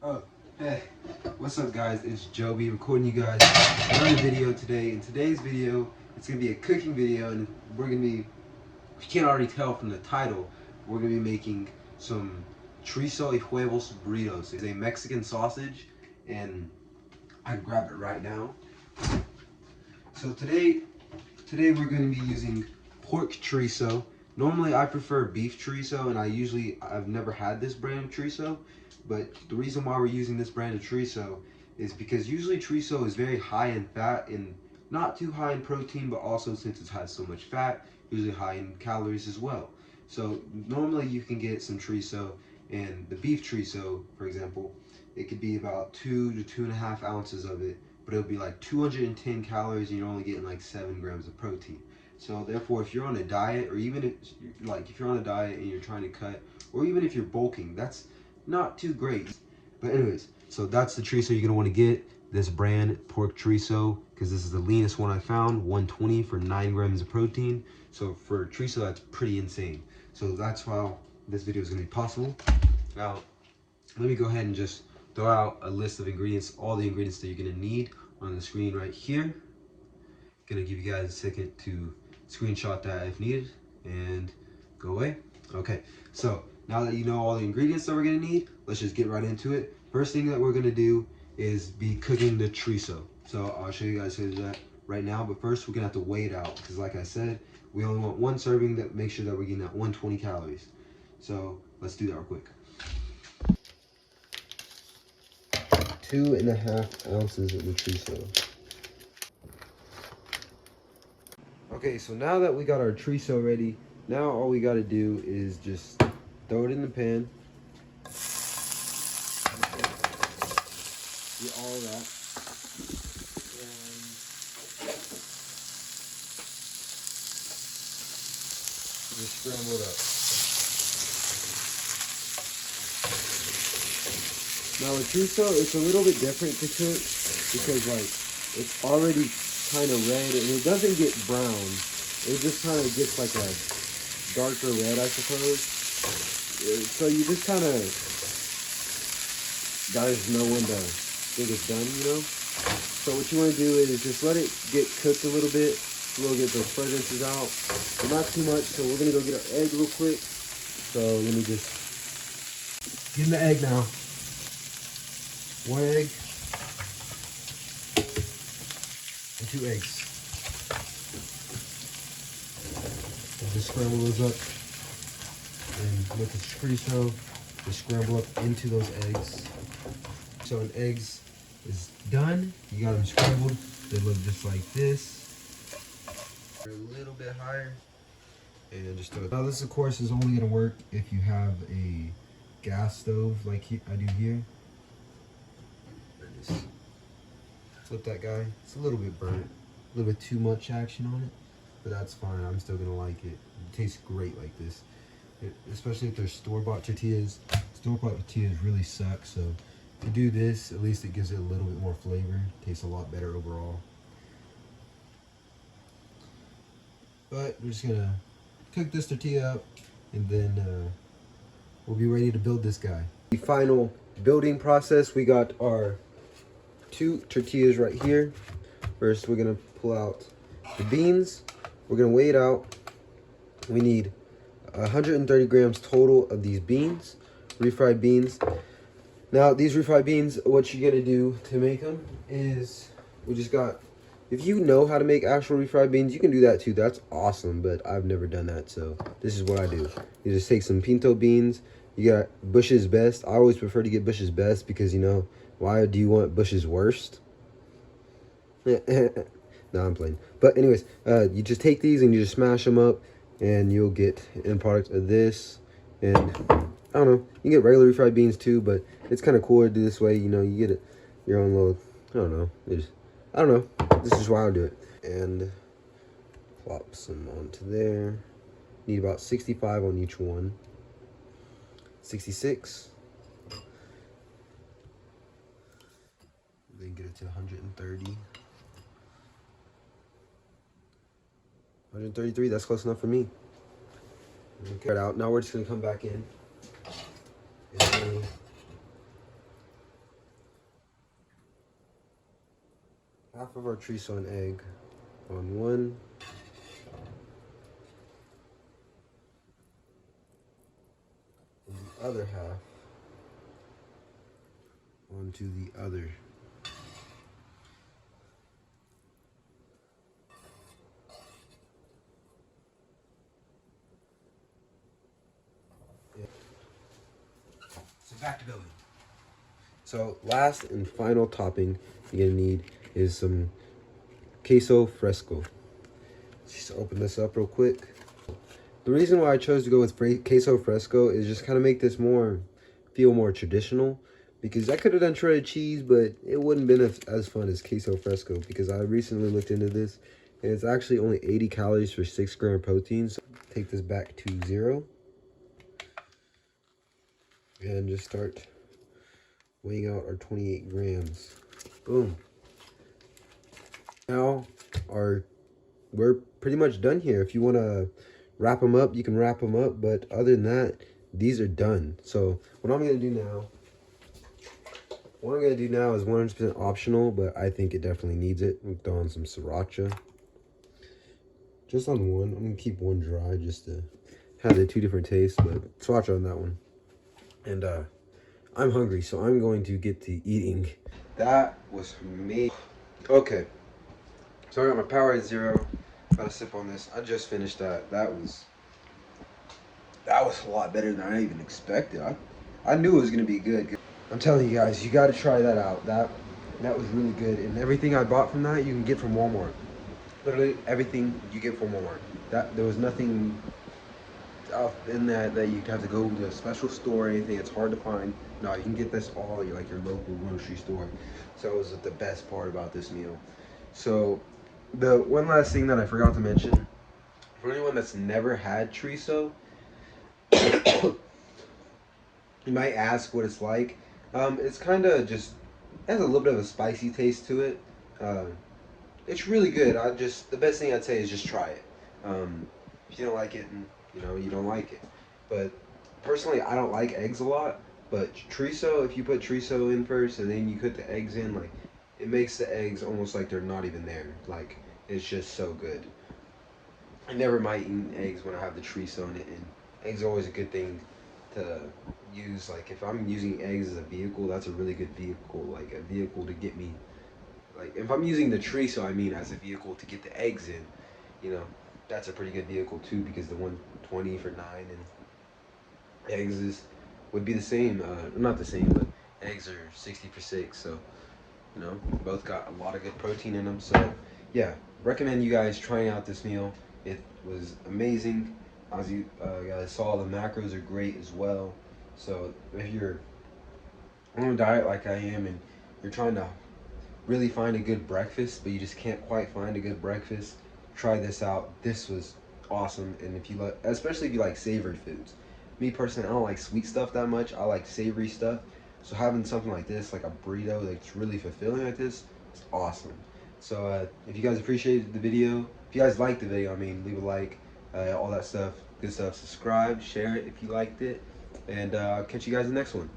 Oh, hey, what's up guys? It's Joby recording you guys another video today. In today's video, it's going to be a cooking video, and we're going to be, you can't already tell from the title, we're going to be making some Chorizo y huevos burritos. It's a Mexican sausage, and I grabbed it right now. So today we're going to be using pork chorizo. Normally I prefer beef chorizo, and I've never had this brand of chorizo, but the reason why we're using this brand of chorizo is because usually chorizo is very high in fat and not too high in protein, but also since it has so much fat, usually high in calories as well. So normally you can get some chorizo, and the beef chorizo, for example, it could be about 2 to 2.5 ounces of it, but it'll be like 210 calories, and you're only getting like 7 grams of protein. So therefore, if you're on a diet, or even if you're on a diet and you're trying to cut, or even if you're bulking, that's not too great. But anyways, so that's the chorizo you're gonna want to get, this brand pork chorizo, because this is the leanest one I found, 120 for 9 grams of protein. So for chorizo, that's pretty insane. So that's how this video is gonna be possible. Now, let me go ahead and just throw out a list of ingredients, all the ingredients that you're gonna need on the screen right here. Gonna give you guys a second to screenshot that if needed and go away. Okay, so now that you know all the ingredients that we're gonna need, let's just get right into it. First thing that we're gonna do is be cooking the chorizo. So I'll show you guys how to do that right now, but first we're gonna have to weigh it out, because like I said, we only want one serving, that make sure that we're getting that 120 calories. So let's do that real quick. 2.5 ounces of the chorizo. Okay, so now that we got our chorizo ready, now all we got to do is just throw it in the pan. Get all of that. And just scramble it up. Now the chorizo, it's a little bit different to cook because like it's already kind of red, and it doesn't get brown. It just kind of gets like a darker red, I suppose. So you just kind of gotta know when to think it's done, you know? So what you want to do is just let it get cooked a little bit. We'll get those fragrances out, but not too much. So we're gonna go get our egg real quick. So let me just get in the egg now. 1 egg and 2 eggs. And just scramble those up, and with the chorizo, just scramble up into those eggs. So an eggs is done. You got them scrambled. They look just like this. They're a little bit higher, and just throw it. Now this, of course, is only gonna work if you have a gas stove like I do here. Just flip that guy. It's a little bit burnt, a little bit too much action on it, but that's fine. I'm still gonna like it. It tastes great like this, especially if they're store-bought tortillas. Store-bought tortillas really suck, so if you do this, at least it gives it a little bit more flavor. It tastes a lot better overall. But we're just gonna cook this tortilla up, and then we'll be ready to build this guy. The final building process, we got our 2 tortillas right here. First, we're gonna pull out the beans. We're gonna weigh it out. We need 130 grams total of these beans, refried beans. Now, these refried beans, what you're gonna do to make them is, if you know how to make actual refried beans, you can do that too. That's awesome, but I've never done that, so this is what I do. You just take some pinto beans. You got Bush's Best. I always prefer to get Bush's Best because, you know, why do you want Bush's Worst? No, I'm playing. But anyways, you just take these and you just smash them up, and you'll get end product of this. And I don't know, you can get regular refried beans too, but it's kind of cool to do this way. You know, you get your own little, I don't know. I don't know. This is why I do it. And plop some onto there. Need about 65 on each one. 66. Then get it to 130. 133, that's close enough for me. Okay, out. Now we're just gonna come back in and half of our chorizo and egg on one. And the other half onto the other. Yeah. So back to building. So last and final topping you're gonna need is some queso fresco. Just open this up real quick. The reason why I chose to go with queso fresco is just kind of make this feel more traditional, because I could have done shredded cheese, but it wouldn't have been as fun as queso fresco, because I recently looked into this and it's actually only 80 calories for 6 gram protein. So take this back to 0 and just start weighing out our 28 grams. Boom. Now we're pretty much done here. If you want to wrap them up, you can wrap them up, but other than that, these are done. So what I'm going to do now is 100% optional, but I think it definitely needs it. I'm throwing some sriracha just on one. I'm going to keep one dry just to have the 2 different tastes, but sriracha on that one. And I'm hungry, so I'm going to get to eating. That was amazing. Okay, so I got my power at 0. Got a sip on this. I just finished that. That was a lot better than I even expected. I knew it was gonna be good. I'm telling you guys, you got to try that out. That was really good. And everything I bought from that, you can get from Walmart. Literally everything you get from Walmart. There was nothing out in that you'd have to go to a special store or anything. It's hard to find. No, you can get this all at your local grocery store. So it was the best part about this meal. So the one last thing that I forgot to mention, for anyone that's never had chorizo, you might ask what it's like. It's kind of just has a little bit of a spicy taste to it. It's really good. The best thing I'd say is just try it. If you don't like it, you don't like it. But personally, I don't like eggs a lot. But chorizo, if you put chorizo in first and then you put the eggs in, it makes the eggs almost like they're not even there. It's just so good. I never mind eating eggs when I have the chorizo in it, and eggs are always a good thing to use. If I'm using eggs as a vehicle, that's a really good vehicle. A vehicle to get me. If I'm using the chorizo, as a vehicle to get the eggs in, that's a pretty good vehicle too, because the 120 for 9 and eggs would be the same. Not the same, but eggs are 60 for 6. So, both got a lot of good protein in them. So, yeah, recommend you guys trying out this meal. It was amazing. As you guys saw, the macros are great as well. So if you're on a diet like I am and you're trying to really find a good breakfast, but you just can't quite find a good breakfast, try this out. This was awesome. And especially if you like savory foods. Me personally, I don't like sweet stuff that much. I like savory stuff. So having something like this, like a burrito that's really fulfilling like this, is awesome. So if you guys appreciated the video, if you guys liked the video, leave a like, all that stuff, good stuff. Subscribe, share it if you liked it, and I'll catch you guys in the next one.